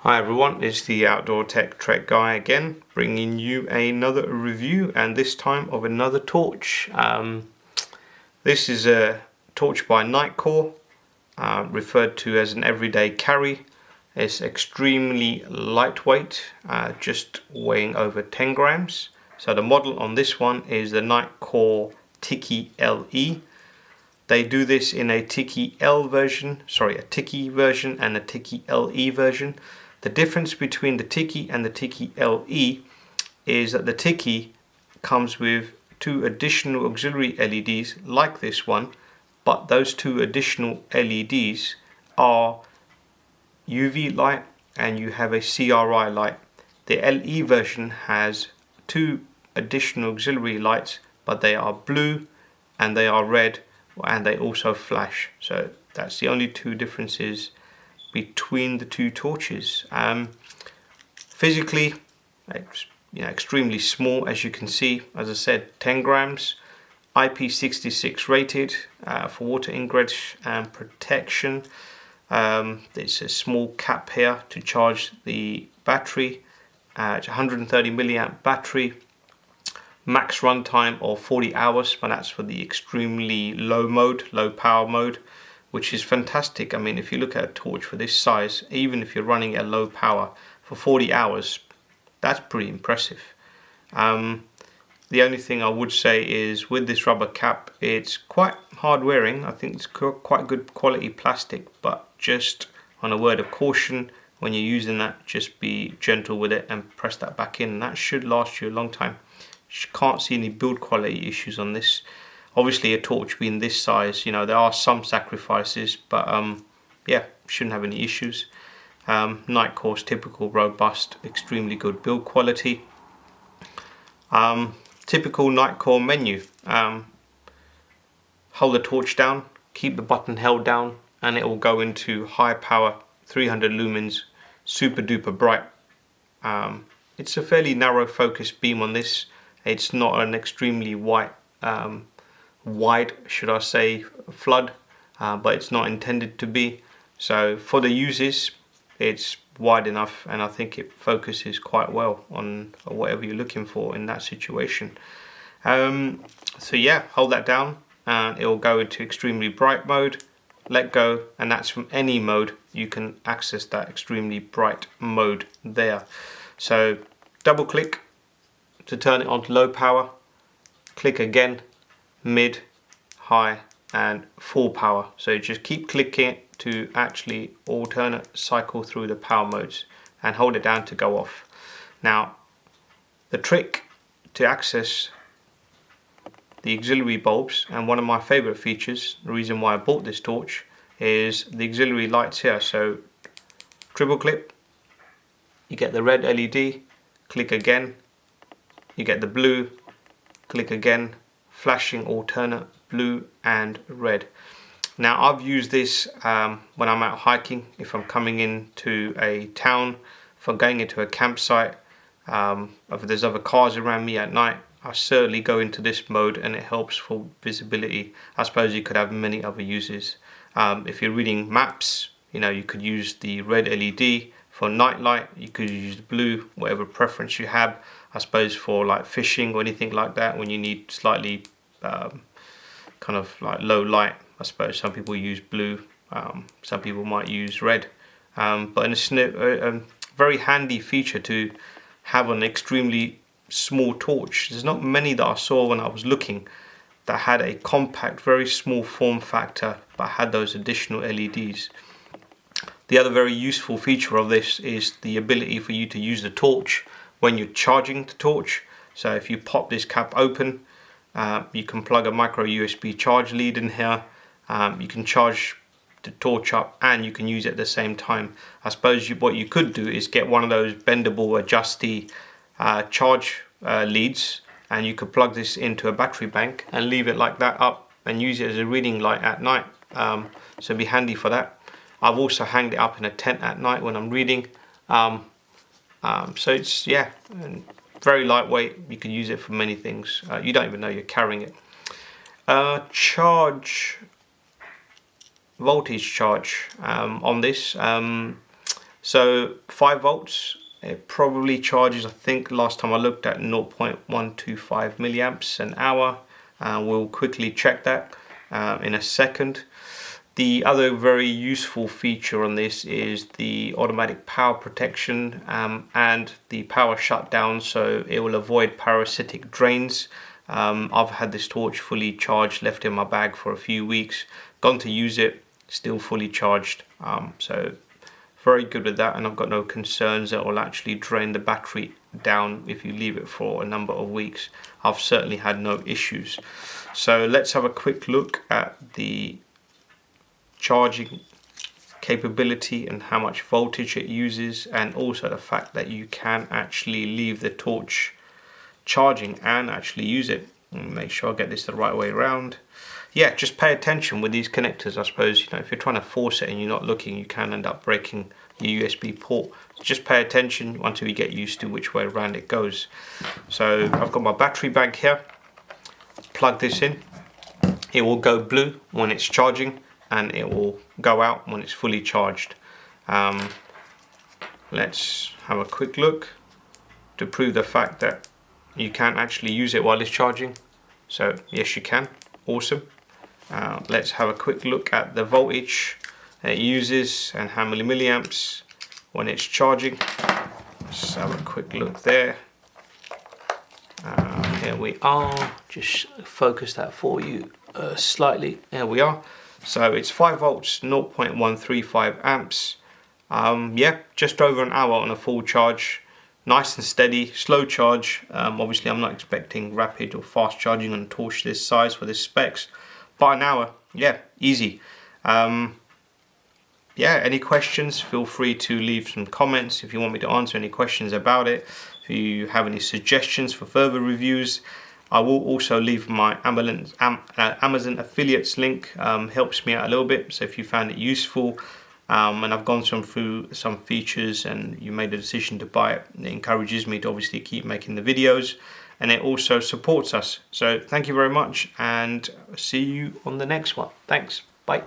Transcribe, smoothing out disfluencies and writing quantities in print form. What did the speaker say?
Hi everyone, it's the Outdoor Tech Trek guy again, bringing you another review, and this time of another torch. This is a torch by Nitecore, referred to as an everyday carry. It's extremely lightweight, just weighing over 10 grams. So the model on this one is the Nitecore Tiki LE. They do this in a Tiki version and a Tiki LE version. The difference between the Tiki and the Tiki LE is that the Tiki comes with two additional auxiliary LEDs like this one, but those two additional LEDs are UV light and you have a CRI light. The LE version has two additional auxiliary lights, but they are blue and they are red, and they also flash. So that's the only two differences between the two torches. Physically, it's extremely small, as you can see. As I said, 10 grams, IP66 rated for water ingress and protection. There's a small cap here to charge the battery. It's 130 milliamp battery. Max runtime of 40 hours, but that's for the extremely low power mode, which is fantastic. I mean, if you look at a torch for this size, even if you're running at low power for 40 hours, that's pretty impressive. The only thing I would say is with this rubber cap, it's quite hard wearing. I think it's quite good quality plastic, but just on a word of caution, when you're using that, just be gentle with it and press that back in. That should last you a long time. Can't see any build quality issues on this. Obviously, a torch being this size, there are some sacrifices, but yeah, shouldn't have any issues. Nitecore's typical robust, extremely good build quality. Typical Nitecore menu. Hold the torch down, keep the button held down, and it will go into high power, 300 lumens, super duper bright. It's a fairly narrow focus beam on this. It's not an extremely wide, should I say, flood, but it's not intended to be. So for the uses, it's wide enough, and I think it focuses quite well on whatever you're looking for in that situation. So yeah, hold that down and it will go into extremely bright mode. Let go, and that's from any mode. You can access that extremely bright mode there. So double click to turn it on to low power, click again, mid, high and full power. So just keep clicking it to actually alternate cycle through the power modes and hold it down to go off. Now the trick to access the auxiliary bulbs, and one of my favorite features, the reason why I bought this torch, is the auxiliary lights here. So triple click, you get the red LED, click again, you get the blue, click again, flashing alternate blue and red. Now I've used this when I'm out hiking, if I'm coming into a town, if I'm going into a campsite, if there's other cars around me at night, I certainly go into this mode and it helps for visibility. I suppose you could have many other uses. If you're reading maps, you could use the red LED. For night light, you could use the blue, whatever preference you have. I suppose for like fishing or anything like that, when you need slightly kind of like low light, I suppose some people use blue, some people might use red. But it's a very handy feature to have an extremely small torch. There's not many that I saw when I was looking that had a compact, very small form factor, but had those additional LEDs. The other very useful feature of this is the ability for you to use the torch when you're charging the torch. So if you pop this cap open, you can plug a micro USB charge lead in here. You can charge the torch up and you can use it at the same time. I suppose what you could do is get one of those bendable adjusty charge leads, and you could plug this into a battery bank and leave it like that up and use it as a reading light at night. So it'd be handy for that. I've also hanged it up in a tent at night when I'm reading. So it's very lightweight. You can use it for many things. You don't even know you're carrying it. Voltage charge on this. So 5 volts, it probably charges, I think last time I looked, at 0.125 milliamps an hour. We'll quickly check that in a second. The other very useful feature on this is the automatic power protection and the power shutdown, so it will avoid parasitic drains. I've had this torch fully charged, left in my bag for a few weeks, gone to use it, still fully charged. So very good with that, and I've got no concerns that it will actually drain the battery down if you leave it for a number of weeks. I've certainly had no issues. So let's have a quick look at the charging capability and how much voltage it uses, and also the fact that you can actually leave the torch charging and actually use it. And make sure I get this the right way around. Yeah, just pay attention with these connectors. I suppose, you know, if you're trying to force it and you're not looking, you can end up breaking your USB port. So just pay attention until you get used to which way around it goes. So I've got my battery bank here. Plug this in. It will go blue when it's charging, and it will go out when it's fully charged. Let's have a quick look to prove the fact that you can actually use it while it's charging. So yes, you can. Awesome. Let's have a quick look at the voltage it uses and how many milliamps when it's charging. Let's have a quick look there. Here we are. Just focus that for you slightly. There we are. So it's 5 volts, 0.135 amps. Yeah, just over an hour on a full charge. Nice and steady, slow charge. Obviously I'm not expecting rapid or fast charging on a torch this size for this specs. But an hour, yeah, easy. Yeah, any questions, feel free to leave some comments if you want me to answer any questions about it. If you have any suggestions for further reviews, I will also leave my Amazon affiliates link. Helps me out a little bit, so if you found it useful and I've gone through some features and you made a decision to buy it, it encourages me to obviously keep making the videos, and it also supports us. So thank you very much, and see you on the next one. Thanks, bye.